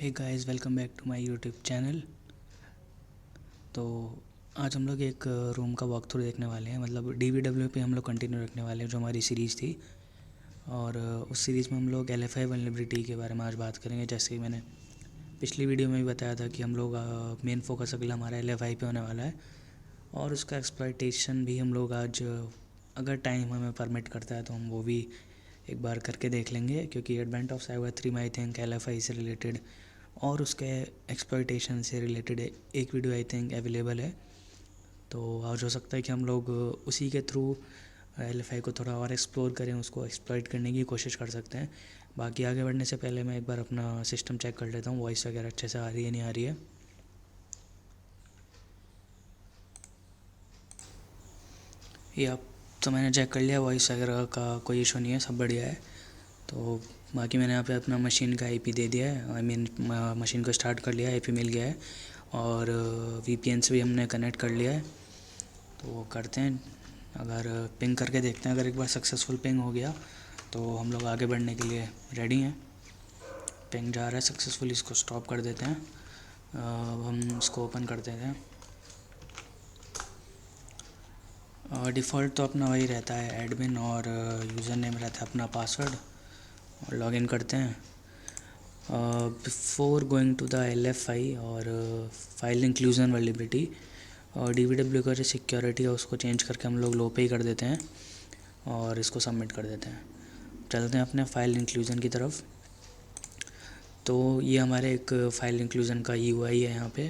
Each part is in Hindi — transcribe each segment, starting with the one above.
Hey guys, welcome back to my YouTube channel. तो आज हम लोग एक रूम का वॉक थ्रू देखने वाले हैं। मतलब डीवीडब्ल्यू पे हम लोग कंटिन्यू रखने वाले हैं जो हमारी सीरीज़ थी। और उस सीरीज़ में हम लोग LFI वल्नरेबिलिटी के बारे में आज बात करेंगे। जैसे कि मैंने पिछली वीडियो में भी बताया था कि हम लोग मेन फोकस अगला हमारा LFI पे होने वाला है और उसका एक्सप्लॉयटेशन भी हम लोग आज अगर टाइम हमें परमिट करता है तो हम वो भी एक बार करके देख लेंगे, क्योंकि एडवेंट ऑफ साइबर 3 में आई थिंक LFI से रिलेटेड और उसके एक्सप्लॉयटेशन से रिलेटेड एक वीडियो आई थिंक अवेलेबल है। तो आज हो सकता है कि हम लोग उसी के थ्रू LFI को थोड़ा और एक्सप्लोर करें, उसको एक्सप्लॉइट करने की कोशिश कर सकते हैं। बाकी आगे बढ़ने से पहले मैं एक बार अपना सिस्टम चेक कर लेता हूँ, वॉइस वगैरह अच्छे से आ रही है नहीं आ रही है। ये आप तो मैंने चेक कर लिया, वॉइस वगैरह का कोई इशू नहीं है, सब बढ़िया है। तो बाकी मैंने यहाँ पे अपना मशीन का IP दे दिया है, आई मीन मशीन को स्टार्ट कर लिया है, IP मिल गया है और VPN से भी हमने कनेक्ट कर लिया है। तो वो करते हैं, अगर पिंग करके देखते हैं। अगर एक बार सक्सेसफुल पिंग हो गया तो हम लोग आगे बढ़ने के लिए रेडी हैं। पिंग जा रहा है सक्सेसफुल, इसको स्टॉप कर देते हैं। अब हम इसको ओपन कर देते हैं। डिफ़ॉल्ट तो अपना वही रहता है एडमिन, और यूज़र नेम रहता है अपना पासवर्ड, और लॉगिन करते हैं। Before going to the LFI और फाइल इंक्लूजन वल्नरेबिलिटी और DVW का जो सिक्योरिटी है उसको चेंज करके हम लोग लो पे ही कर देते हैं और इसको सबमिट कर देते हैं। चलते हैं अपने फाइल इंक्लूजन की तरफ। तो ये हमारे एक फाइल इंक्लूजन का UI है यहाँ पे।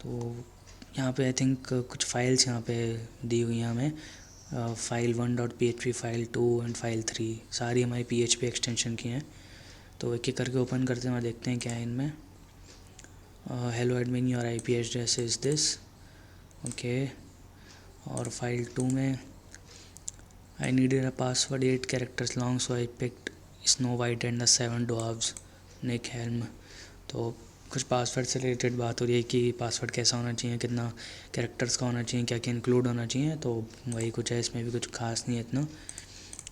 तो यहाँ पे आई थिंक कुछ फाइल्स यहाँ पे दी हुई हैं हमें। File 1.php, file 2 and file 3 सारी हमारी PHP एक्सटेंशन की हैं। तो एक एक करके ओपन करते हैं और देखते हैं क्या है इनमें। Hello admin, your IP address is this, okay. और फाइल 2 में I needed a password 8 characters long, so I picked snow white and the 7 dwarfs Nick Helm. तो कुछ पासवर्ड से रिलेटेड बात हो रही है कि पासवर्ड कैसा होना चाहिए, कितना कैरेक्टर्स का होना चाहिए, क्या क्या इंक्लूड होना चाहिए। तो वही कुछ है, इसमें भी कुछ खास नहीं है इतना।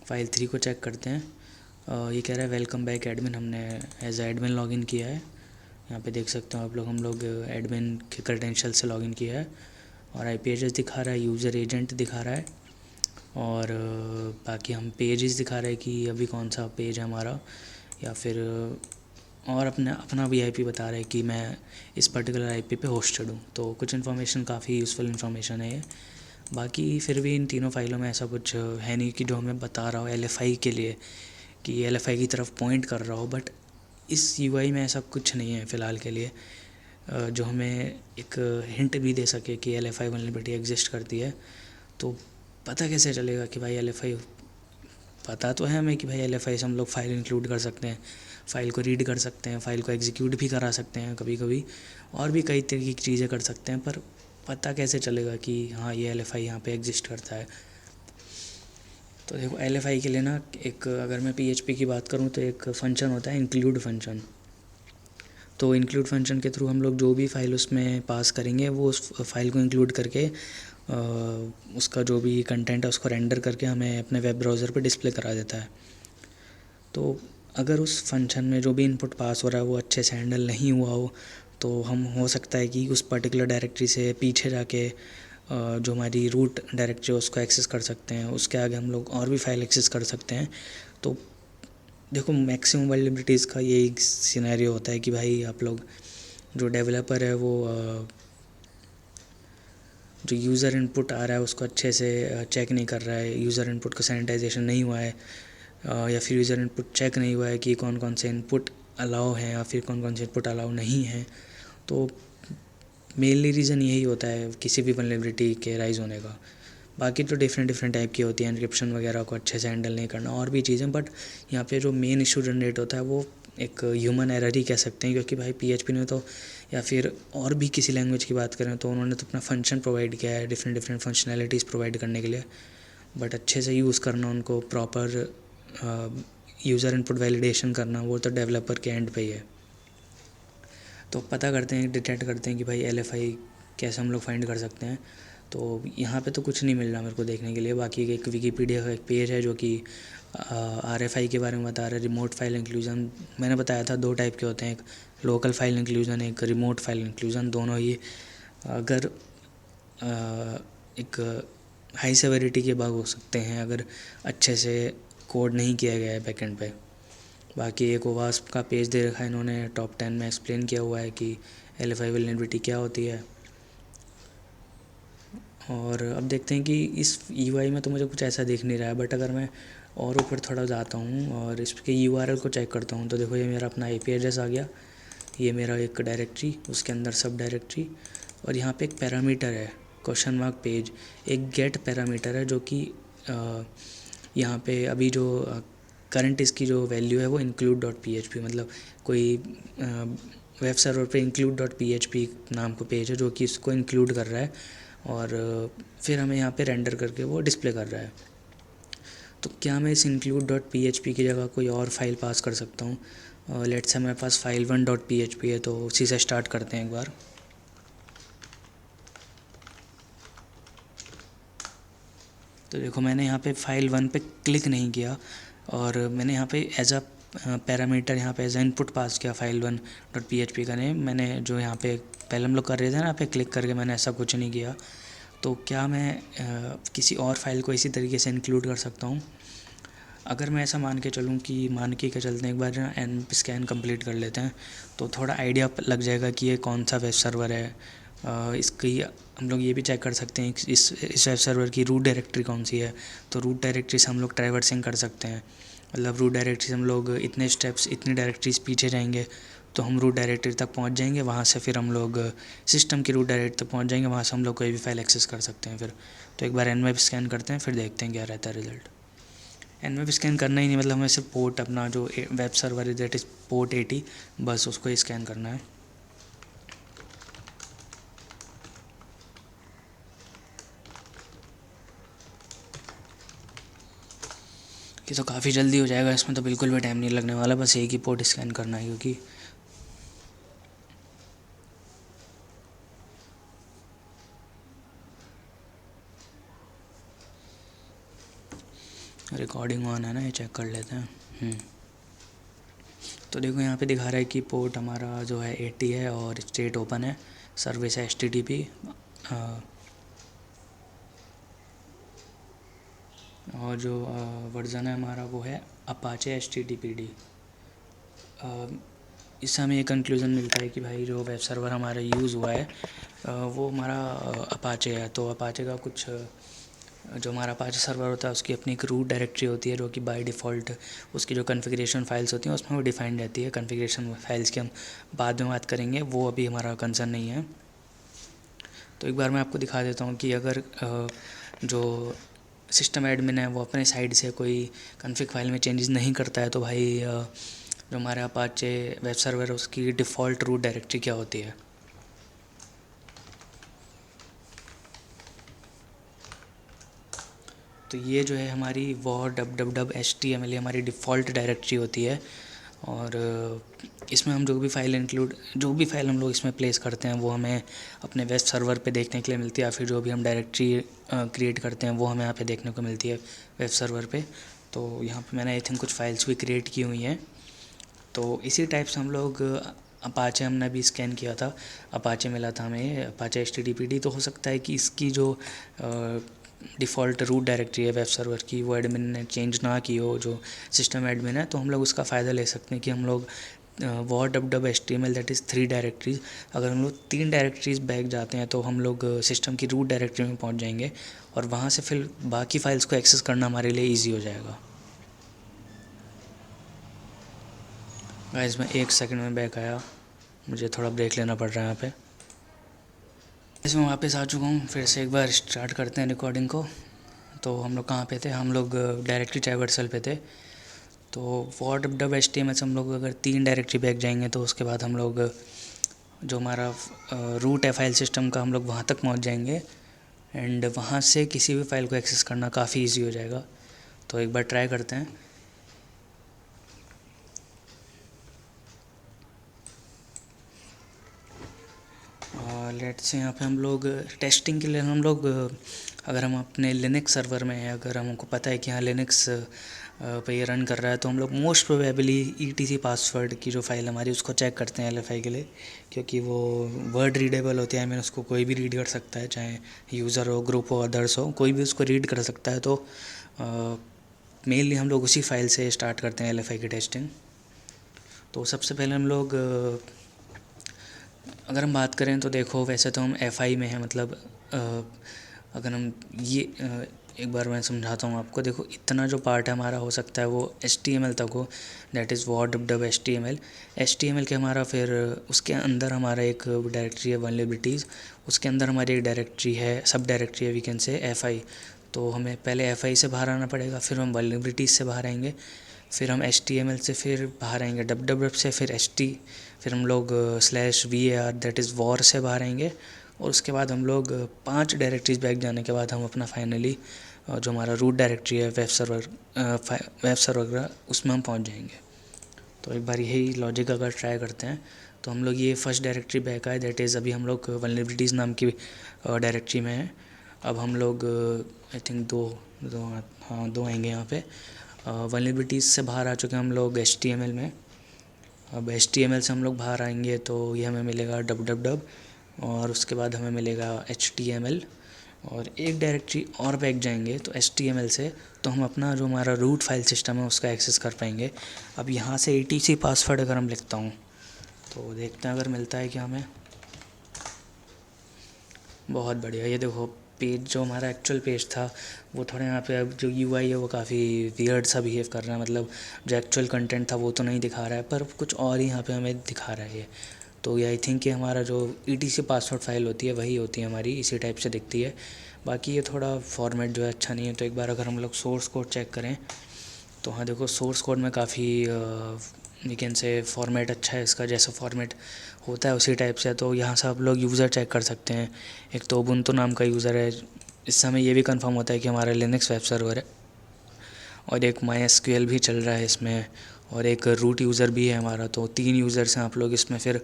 फाइल 3 को चेक करते हैं। ये कह रहा है वेलकम बैक एडमिन, हमने एज एडमिन लॉगिन किया है। यहाँ पे देख सकते हो आप लोग, हम लोग एडमिन के क्रेडेंशियल से लॉगिन किया है और IP एड्रेस दिखा रहा है, यूज़र एजेंट दिखा रहा है और बाकी हम पेजेस दिखा रहा है कि अभी कौन सा पेज है हमारा, या फिर और अपना भी IP बता रहा है कि मैं इस पर्टिकुलर IP पे होस्टेड हूँ। तो कुछ इन्फॉर्मेशन, काफ़ी यूज़फुल इन्फॉर्मेशन है ये। बाकी फिर भी इन तीनों फाइलों में ऐसा कुछ है नहीं कि जो हमें बता रहा हो LFI के लिए कि LFI की तरफ पॉइंट कर रहा हो, बट इस UI में ऐसा कुछ नहीं है फ़िलहाल के लिए जो हमें एक हिंट भी दे सके कि LFI वल्नरेबिलिटी एग्जिस्ट करती है। तो पता कैसे चलेगा कि भाई LFI, पता तो है हमें कि भाई LFI से हम लोग फ़ाइल इंक्लूड कर सकते हैं, फ़ाइल को रीड कर सकते हैं, फ़ाइल को एग्जीक्यूट भी करा सकते हैं कभी कभी, और भी कई तरीके की चीज़ें कर सकते हैं। पर पता कैसे चलेगा कि हाँ ये LFI यहाँ पे एग्जिस्ट करता है। तो देखो LFI के लिए ना, एक अगर मैं PHP की बात करूँ तो एक फ़ंक्शन होता है इंक्लूड फंक्शन। तो इंक्लूड फंक्शन के थ्रू हम लोग जो भी फ़ाइल उसमें पास करेंगे वो उस फाइल को इंक्लूड करके उसका जो भी कंटेंट है उसको रेंडर करके हमें अपने वेब ब्राउज़र पे डिस्प्ले करा देता है। तो अगर उस फंक्शन में जो भी इनपुट पास हो रहा है वो अच्छे से हैंडल नहीं हुआ हो तो हम हो सकता है कि उस पर्टिकुलर डायरेक्टरी से पीछे जाके जो हमारी रूट डायरेक्टरी है उसको एक्सेस कर सकते हैं, उसके आगे हम लोग और भी फाइल एक्सेस कर सकते हैं। तो देखो मैक्सिमम वल्नरेबिलिटीज़ का यही सिनेरियो होता है कि भाई आप लोग, जो डेवलपर है वो जो यूज़र इनपुट आ रहा है उसको अच्छे से चेक नहीं कर रहा है, यूज़र इनपुट का सैनिटाइजेशन नहीं हुआ है, या फिर यूज़र इनपुट चेक नहीं हुआ है कि कौन कौन से इनपुट अलाउ हैं या फिर कौन कौन से इनपुट अलाउ नहीं हैं। तो मेनली रीज़न यही होता है किसी भी वल्नरेबिलिटी के राइज़ होने का। बाकी तो डिफरेंट टाइप की होती है, एन्क्रिप्शन वगैरह को अच्छे से हैंडल नहीं करना और भी चीज़ें, बट यहाँ पे जो मेन इशू जनरेट होता है वो एक ह्यूमन एरर ही कह सकते हैं। क्योंकि भाई PHP ने तो, या फिर और भी किसी लैंग्वेज की बात करें तो उन्होंने तो अपना फंक्शन प्रोवाइड किया है डिफरेंट फंक्शनैलिटीज़ प्रोवाइड करने के लिए, बट अच्छे से यूज़ करना, उनको प्रॉपर यूज़र इनपुट वैलिडेशन करना, वो तो डेवलपर के एंड पे ही है। तो पता करते हैं, डिटेक्ट करते हैं कि भाई LFI कैसे हम लोग फाइंड कर सकते हैं। तो यहाँ पे तो कुछ नहीं मिल रहा मेरे को देखने के लिए। बाकी एक विकीपीडिया का एक पेज है जो कि RFI के बारे में बता रहा है, रिमोट फाइल इंक्लूजन। मैंने बताया था 2 टाइप के होते हैं, एक लोकल फाइल इंक्लूजन, एक रिमोट फाइल इंक्लूजन। दोनों ही अगर एक हाई सेवेरिटी के बग हो सकते हैं अगर अच्छे से कोड नहीं किया गया है बैकएंड पे। बाकी एक OWASP का पेज दे रखा है इन्होंने, टॉप 10 में एक्सप्लेन किया हुआ है कि LFI वल्नरेबिलिटी क्या होती है। और अब देखते हैं कि इस UI में तो मुझे कुछ ऐसा दिख नहीं रहा है, बट अगर मैं और ऊपर थोड़ा जाता हूँ और इसके URL को चेक करता हूँ तो देखो ये मेरा अपना IP एड्रेस आ गया, ये मेरा एक डायरेक्टरी, उसके अंदर सब डायरेक्टरी, और यहाँ पे एक पैरामीटर है क्वेश्चन मार्क पेज, एक गेट पैरामीटर है जो कि यहाँ पे अभी जो करंट इसकी जो वैल्यू है वो include.php, मतलब कोई वेब सर्वर पे include.php नाम को पेज है जो कि इसको इंक्लूड कर रहा है और फिर हमें यहाँ पे रेंडर करके वो डिस्प्ले कर रहा है। तो क्या मैं इस include.php की जगह कोई और फाइल पास कर सकता हूँ? लेट्स से मेरे पास file1.php है, तो उसी से स्टार्ट करते हैं एक बार। तो देखो मैंने यहाँ पे file1 पे क्लिक नहीं किया और मैंने यहाँ पे एज अ पैरामीटर यहाँ पे एज अ इनपुट पास किया file1.php का नेम। मैंने जो यहाँ पे पहले हम लोग कर रहे थे ना, यहाँ पे क्लिक करके मैंने ऐसा कुछ नहीं किया। तो क्या मैं किसी और फाइल को इसी तरीके से इंक्लूड कर सकता हूँ? अगर मैं ऐसा मान के चलूँ कि मान के चलते हैं, एक बार npm स्कैन कंप्लीट कर लेते हैं तो थोड़ा आइडिया लग जाएगा कि ये कौन सा वेब सर्वर है। इसकी हम लोग ये भी चेक कर सकते हैं इस वेब सर्वर की रूट डायरेक्टरी कौन सी है। तो रूट डायरेक्टरी से हम लोग ट्रैवर्सिंग कर सकते हैं, मतलब रूट डायरेक्टरी से हम लोग इतने स्टेप्स इतनी डायरेक्टरीज पीछे जाएंगे तो हम रूट डायरेक्टरी तक पहुंच जाएंगे। वहाँ से फिर हम लोग सिस्टम की रूट डायरेक्टरी तक पहुंच जाएंगे, वहाँ से हम लोग कोई भी फाइल एक्सेस कर सकते हैं फिर। तो एक बार nmap स्कैन करते हैं, फिर देखते हैं क्या रहता है रिजल्ट। nmap स्कैन करना ही नहीं, मतलब हमें सिर्फ पोर्ट अपना जो वेब सर्वर है दैट इज़ पोर्ट 80, बस उसको ही स्कैन करना है। ये तो काफ़ी जल्दी हो जाएगा, इसमें तो बिल्कुल भी टाइम नहीं लगने वाला, बस एक ही पोर्ट स्कैन करना है क्योंकि रिकॉर्डिंग ऑन है ना, ये चेक कर लेते हैं। तो देखो यहाँ पे दिखा रहा है कि पोर्ट हमारा जो है 80 है और स्टेट ओपन है, सर्विस है HTTP, और जो वर्ज़न है हमारा वो है अपाचे HTTPD। इससे हमें ये कंक्लूज़न मिलता है कि भाई जो वेब सर्वर हमारा यूज़ हुआ है वो हमारा अपाचे है। तो अपाचे का कुछ जो हमारा अपाचे सर्वर होता है उसकी अपनी एक रूट डायरेक्टरी होती है जो कि बाय डिफ़ॉल्ट उसकी जो कॉन्फ़िगरेशन फाइल्स होती हैं उसमें वो डिफ़ाइंड रहती है। कॉन्फ़िगरेशन फाइल्स की हम बाद में बात करेंगे, वो अभी हमारा कंसर्न नहीं है। तो एक बार मैं आपको दिखा देता हूँ कि अगर जो सिस्टम एडमिन है वो अपने साइड से कोई कॉन्फ़िग फाइल में चेंजेस नहीं करता है तो भाई जो हमारे अपाचे वेब सर्वर है उसकी डिफ़ॉल्ट रूट डायरेक्टरी क्या होती है। तो ये जो है हमारी war/www.html ये हमारी डिफ़ॉल्ट डायरेक्टरी होती है और इसमें हम जो भी फाइल हम लोग इसमें प्लेस करते हैं वो हमें अपने वेब सर्वर पे देखने के लिए मिलती है, या फिर जो भी हम डायरेक्टरी क्रिएट करते हैं वो हमें यहाँ पे देखने को मिलती है वेब सर्वर पे। तो यहाँ पे मैंने आई थिंक कुछ फाइल्स भी क्रिएट की हुई हैं। तो इसी टाइप से हम लोग अपाचे हमने भी स्कैन किया था, अपाचे मिला था हमें, अपाचे HTTPD। तो हो सकता है कि इसकी जो डिफ़ॉल्ट रूट डायरेक्टरी है वेब सर्वर की वो एडमिन ने चेंज ना की हो, जो सिस्टम एडमिन है। तो हम लोग उसका फ़ायदा ले सकते हैं कि हम लोग war/www.html दैट इज़ 3 डायरेक्टरीज, अगर हम लोग 3 डायरेक्टरीज बैक जाते हैं तो हम लोग सिस्टम की रूट डायरेक्टरी में पहुंच जाएंगे और वहां से फिर बाकी फ़ाइल्स को एक्सेस करना हमारे लिए ईजी हो जाएगा। गाइस मैं 1 सेकंड में बैक आया, मुझे थोड़ा ब्रेक लेना पड़ रहा है यहाँ पे। इसमें मैं वापस आ चुका हूँ, फिर से एक बार स्टार्ट करते हैं रिकॉर्डिंग को। तो हम लोग कहाँ पे थे? हम लोग डायरेक्टरी ट्रैवर्सल पे थे। तो war/www.html से हम लोग अगर 3 डायरेक्टरी बैक जाएंगे तो उसके बाद हम लोग जो हमारा रूट है फाइल सिस्टम का हम लोग वहाँ तक पहुँच जाएंगे एंड वहाँ से किसी भी फाइल को एक्सेस करना काफ़ी ईजी हो जाएगा। तो एक बार ट्राई करते हैं। लेट्स से यहाँ पे हम लोग टेस्टिंग के लिए हम लोग अगर हम अपने लिनक्स सर्वर में हैं, अगर हमको पता है कि हाँ लिनक्स पे ये रन कर रहा है, तो हम लोग मोस्ट प्रोबेबली ETC पासवर्ड की जो फाइल हमारी उसको चेक करते हैं LFI के लिए, क्योंकि वो वर्ड रीडेबल होती है। मैंने उसको कोई भी रीड कर सकता है, चाहे यूज़र हो, ग्रुप हो, अदर्स हो, कोई भी उसको रीड कर सकता है। तो मेनली हम लोग उसी फाइल से स्टार्ट करते हैं LFI की टेस्टिंग। तो सबसे पहले हम लोग अगर हम बात करें तो देखो, वैसे तो हम FI में हैं, मतलब अगर हम ये एक बार मैं समझाता हूँ आपको। देखो, इतना जो पार्ट है हमारा हो सकता है वो HTML तक हो, that is what dub HTML के हमारा, फिर उसके अंदर हमारा एक डायरेक्टरी है वल्नरेबिलिटीज़, उसके अंदर हमारी एक डायरेक्टरी है, सब डायरेक्टरी है वी कैन से FI। तो हमें पहले FI से बाहर आना पड़ेगा, फिर हम वल्नरेबिलिटीज़ से बाहर आएंगे, फिर हम HTML से फिर बाहर आएंगे डब से, फिर फिर हम लोग /var दैट इज़ वॉर से बाहर आएंगे, और उसके बाद हम लोग 5 डायरेक्टरीज बैक जाने के बाद हम अपना फाइनली जो हमारा रूट डायरेक्टरी है वेब सर्वर उसमें हम पहुंच जाएंगे। तो एक बार यही लॉजिक अगर ट्राई करते हैं तो हम लोग ये फर्स्ट डायरेक्टरी बैक आए, दैट इज़ अभी हम लोग वल्नरेबिलिटीज़ नाम की डायरेक्टरी में हैं। अब हम लोग आई थिंक दो आएंगे यहाँ पे। वल्नरेबिलिटीज़ से बाहर आ चुके हैं हम लोग HTML में। अब HTML से हम लोग बाहर आएंगे तो ये हमें मिलेगा डब, और उसके बाद हमें मिलेगा HTML, और एक डायरेक्टरी और बैक जाएंगे तो HTML से, तो हम अपना जो हमारा रूट फाइल सिस्टम है उसका एक्सेस कर पाएंगे। अब यहाँ से ETC पासवर्ड अगर हम लिखता हूँ तो देखते हैं अगर मिलता है कि हमें। बहुत बढ़िया, ये देखो पेज जो हमारा एक्चुअल पेज था वो थोड़ा यहाँ पे अब जो UI है वो काफ़ी वियर्ड सा बिहेव कर रहा है, मतलब जो एक्चुअल कंटेंट था वो तो नहीं दिखा रहा है, पर कुछ और ही यहाँ पे हमें दिखा रहा है ये। तो ये आई थिंक कि हमारा जो ETC पासवर्ड फाइल होती है वही होती है हमारी, इसी टाइप से दिखती है। बाकी ये थोड़ा फॉर्मेट जो है अच्छा नहीं है। तो एक बार अगर हम लोग सोर्स कोड चेक करें तो हाँ देखो, सोर्स कोड में काफ़ी वी कैन से फॉर्मेट अच्छा है इसका, जैसा फॉर्मेट होता है उसी टाइप से। तो यहाँ से आप लोग यूज़र चेक कर सकते हैं। एक तो उबुंटू नाम का यूज़र है, इससे हमें ये भी कंफर्म होता है कि हमारा लिनक्स वेब सर्वर है, और एक MySQL भी चल रहा है इसमें, और एक रूट यूज़र भी है हमारा। तो 3 यूज़र्स हैं। आप लोग इसमें फिर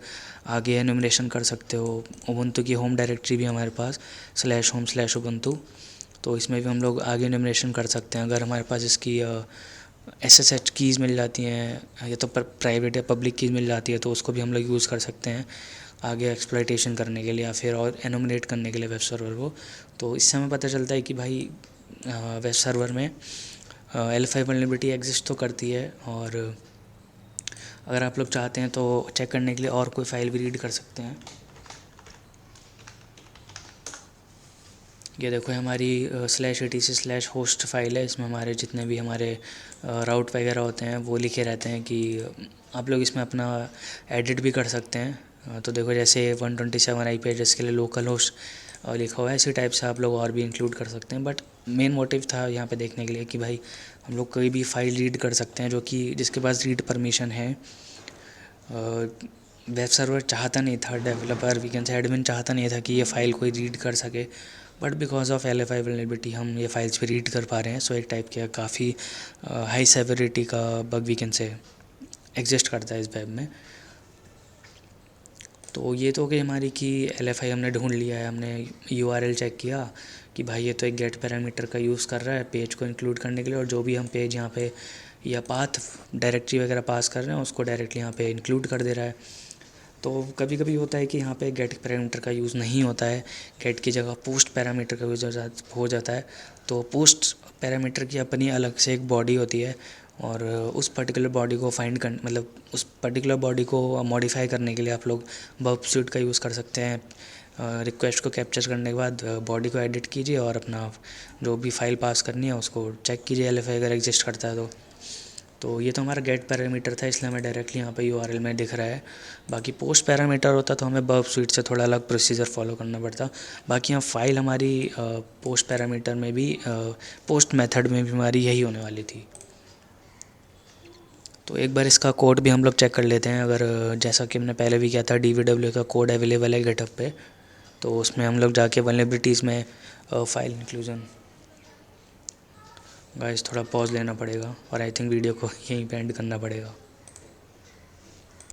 आगे एनुमरेशन कर सकते हो। उबुंटू की होम डायरेक्टरी भी हमारे पास /home/ubuntu, तो इसमें भी हम लोग आगे एनुमरेशन कर सकते हैं। अगर हमारे पास इसकी SSH कीज़ मिल जाती हैं या तो प्राइवेट या पब्लिक कीज़ मिल जाती है तो उसको भी हम लोग यूज़ कर सकते हैं आगे एक्सप्लॉइटेशन करने के लिए, या फिर और एनुमरेट करने के लिए वेब सर्वर को। तो इससे हमें पता चलता है कि भाई वेब सर्वर में LFI वल्नरेबिलिटी एग्जिस्ट तो करती है, और अगर आप लोग चाहते हैं तो चेक करने के लिए और कोई फाइल भी रीड कर सकते हैं। ये देखो हमारी /etc/host फाइल है, इसमें हमारे जितने भी हमारे राउट वगैरह होते हैं वो लिखे रहते हैं कि आप लोग इसमें अपना एडिट भी कर सकते हैं। तो देखो जैसे 127 IP एड्रेस के लिए लोकल होस्ट लिखा हुआ है, इसी टाइप से आप लोग और भी इंक्लूड कर सकते हैं। बट मेन मोटिव था यहाँ पे देखने के लिए कि भाई हम लोग कोई भी फाइल रीड कर सकते हैं जो कि जिसके पास रीड परमिशन है। वेब सर्वर चाहता नहीं था, developer we can say admin चाहता नहीं था कि ये फ़ाइल कोई रीड कर सके, but because of LFI vulnerability हम ये फाइल्स भी रीड कर पा रहे हैं। सो एक टाइप का काफ़ी हाई सेवरिटी का bug we can say exist करता है इस वेब में। तो ये तो कि हमारी कि LFI हमने ढूंढ लिया है, हमने URL चेक किया कि भाई ये तो एक गेट पैरामीटर का यूज़ कर रहा है पेज को इंक्लूड करने के लिए, और जो भी हम पेज यहाँ पे या पाथ डायरेक्टरी वगैरह पास कर रहे हैं उसको डायरेक्टली यहाँ पे इंक्लूड कर दे रहा है। तो कभी कभी होता है कि यहाँ पे गेट पैरामीटर का यूज़ नहीं होता है, गेट की जगह पोस्ट पैरामीटर का यूज़ हो जाता है। तो पोस्ट पैरामीटर की अपनी अलग से एक बॉडी होती है, और उस पर्टिकुलर बॉडी को मतलब उस पर्टिकुलर बॉडी को मॉडिफाई करने के लिए आप लोग बर्ब सूट का यूज़ कर सकते हैं। रिक्वेस्ट को कैप्चर करने के बाद बॉडी को एडिट कीजिए और अपना जो भी फाइल पास करनी है उसको चेक कीजिए LFI अगर एग्जिस्ट करता है तो ये तो हमारा गेट पैरामीटर था, इसलिए हमें डायरेक्टली यहाँ पे URL में दिख रहा है। बाकी पोस्ट पैरामीटर होता तो हमें बर्ब सूट से थोड़ा अलग प्रोसीजर फॉलो करना पड़ता। बाकी यहाँ फाइल हमारी पोस्ट पैरामीटर में भी पोस्ट मेथड में भी हमारी यही होने वाली थी। तो एक बार इसका कोड भी हम लोग चेक कर लेते हैं। अगर जैसा कि हमने पहले भी किया था, DVW का कोड अवेलेबल है गिटहब पे, तो उसमें हम लोग जाके वल्नरेबिलिटीज़ में फाइल इंक्लूजन, गाइस थोड़ा पॉज लेना पड़ेगा और आई थिंक वीडियो को यहीं पे एंड करना पड़ेगा।